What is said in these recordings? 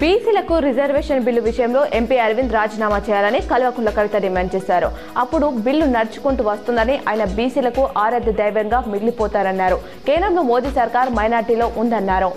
బీసీలకు reservation bill విషయంలో MP Arvind రాజీనామా చేయాలని కల్వకుంట్ల కవిత డిమాండ్ చేశారు. అప్పుడు బిల్లు నడుచుకుంటూ వస్తుందని, ఆయన బీసీలకు ఆరాధ్య దైవంగా మిగిలిపోతారన్నారు. కేంద్రంలో మోదీ సర్కార్ మైనార్టీలో ఉందన్నారు.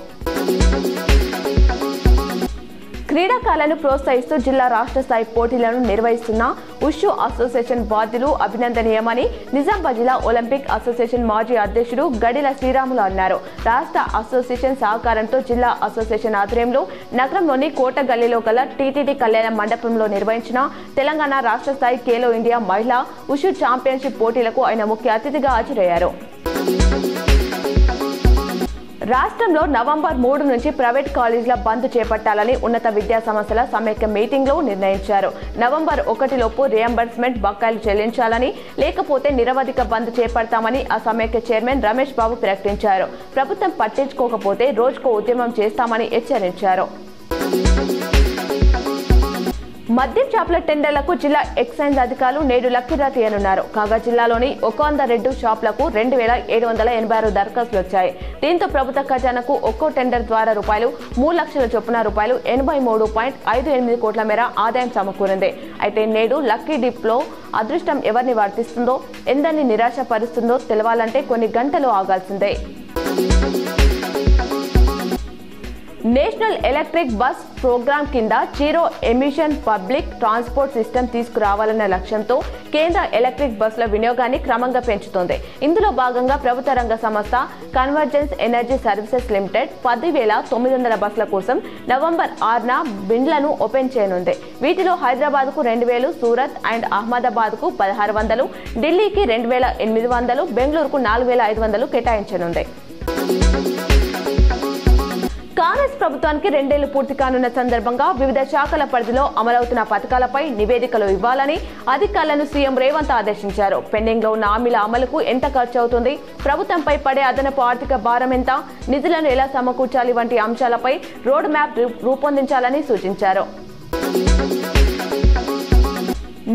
క్రీడాకారులను ప్రోత్సహిస్తూ జిల్లా రాష్ట్ర స్థాయి పోటీలను నిర్వహిస్తున్న ఉషు అసోసియేషన్ బాధ్యులు అభినందనీయమని నిజామాబాద్ జిల్లా ఒలింపిక్ అసోసియేషన్ మాజీ అధ్యక్షుడు గడిల శ్రీరాములు అన్నారు. రాష్ట్ర అసోసియేషన్ సహకారంతో జిల్లా అసోసియేషన్ ఆధ్వర్యంలో నగరంలోని కోట గల్లీలో గల టీటీడీ కళ్యాణ మండపంలో నిర్వహించిన తెలంగాణ రాష్ట్ర స్థాయి ఖేలో ఇండియా మహిళా ఉషు ఛాంపియన్షిప్ పోటీలకు ఆయన ముఖ్య అతిథిగా హాజరయ్యారు. రాష్ట్రంలో నవంబర్ 3 నుంచి ప్రైవేట్ కాలేజీల బంద్ చేపట్టాలని ఉన్నత విద్యా సంస్థల సమైక్య మీటింగ్లో నిర్ణయించారు. నవంబర్ 1 లోపు రియంబర్స్మెంట్ బకాయిలు చెల్లించాలని, లేకపోతే నిరవధిక బంద్ చేపడతామని ఆ సమైక్య చైర్మన్ రమేష్ బాబు ప్రకటించారు. ప్రభుత్వం పట్టించుకోకపోతే రోజుకో ఉద్యమం చేస్తామని హెచ్చరించారు. మద్యం షాపుల టెండర్లకు జిల్లా ఎక్సైజ్ అధికారులు నేడు లక్కీడ్రా తీయనున్నారు. కాగా జిల్లాలోని 102 షాపులకు 2786 దరఖాస్తులు వచ్చాయి. దీంతో ప్రభుత్వ ఖజానాకు ఒక్కో టెండర్ ద్వారా ₹3 లక్షల చొప్పున ₹83.58 కోట్ల మేర ఆదాయం సమకూరింది. అయితే నేడు లక్కీ డిప్లో అదృష్టం ఎవరిని వర్తిస్తుందో, ఎందరిని నిరాశపరుస్తుందో తెలవాలంటే కొన్ని గంటలు ఆగాల్సిందే. నేషనల్ ఎలక్ట్రిక్ బస్ ప్రోగ్రాం కింద zero emission public transport system తీసుకురావాలన్న లక్ష్యంతో కేంద్ర ఎలక్ట్రిక్ బస్సుల వినియోగాన్ని క్రమంగా పెంచుతోంది. ఇందులో భాగంగా ప్రభుత్వ రంగ సంస్థ కన్వర్జెన్స్ ఎనర్జీ సర్వీసెస్ లిమిటెడ్ 10,900 బస్సుల కోసం నవంబర్ 6న బిడ్లను ఓపెన్ చేయనుంది. వీటిలో హైదరాబాద్కు 2,000, సూరత్ అండ్ అహ్మదాబాద్కు 1,600, ఢిల్లీకి 2,800, బెంగళూరుకు 4,500 కేటాయించనుంది. కాంగ్రెస్ ప్రభుత్వానికి 2 ఏళ్లు పూర్తి కానున్న సందర్భంగా వివిధ శాఖల పరిధిలో అమలవుతున్న పథకాలపై నివేదికలు ఇవ్వాలని అధికారులను సీఎం రేవంత్ ఆదేశించారు. పెండింగ్ లో ఉన్న హామీల అమలుకు ఎంత ఖర్చు అవుతుంది, ప్రభుత్వంపై పడే అదనపు ఆర్థిక భారం ఎంత, నిధులను ఎలా సమకూర్చాలి వంటి అంశాలపై రోడ్ మ్యాప్ రూపొందించాలని సూచించారు.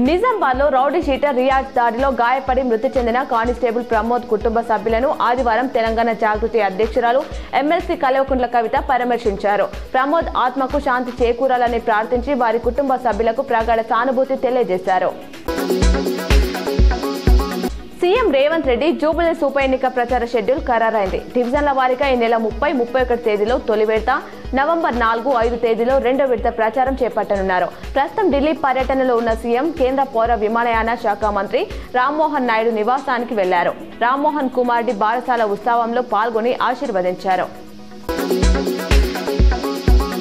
నిజామాబాద్లో రౌడీ షీటర్ రియాజ్ దాడిలో గాయపడి మృతి చెందిన కానిస్టేబుల్ ప్రమోద్ కుటుంబ సభ్యులను ఆదివారం తెలంగాణ జాగృతి అధ్యక్షురాలు ఎమ్మెల్సీ కల్వకుంట్ల కవిత పరామర్శించారు. ప్రమోద్ ఆత్మకు శాంతి చేకూరాలని ప్రార్థించి వారి కుటుంబ సభ్యులకు ప్రగాఢ సానుభూతి తెలియజేశారు. సీఎం రేవంత్ రెడ్డి జూబ్లీహిల్స్ ఉప ఎన్నిక ప్రచార షెడ్యూల్ ఖరారైంది. డివిజన్ల వారీగా ఈ నెల 30, 31 తేదీలో తొలి విడత, నవంబర్ 4, 5 తేదీలో రెండో విడత ప్రచారం చేపట్టనున్నారు. ప్రస్తుతం ఢిల్లీ పర్యటనలో ఉన్న సీఎం కేంద్ర పౌర విమానయాన శాఖ మంత్రి రామ్మోహన్ నాయుడు నివాసానికి వెళ్లారు. రామ్మోహన్ కుమారుడి బారసాల ఉత్సవంలో పాల్గొని ఆశీర్వదించారు.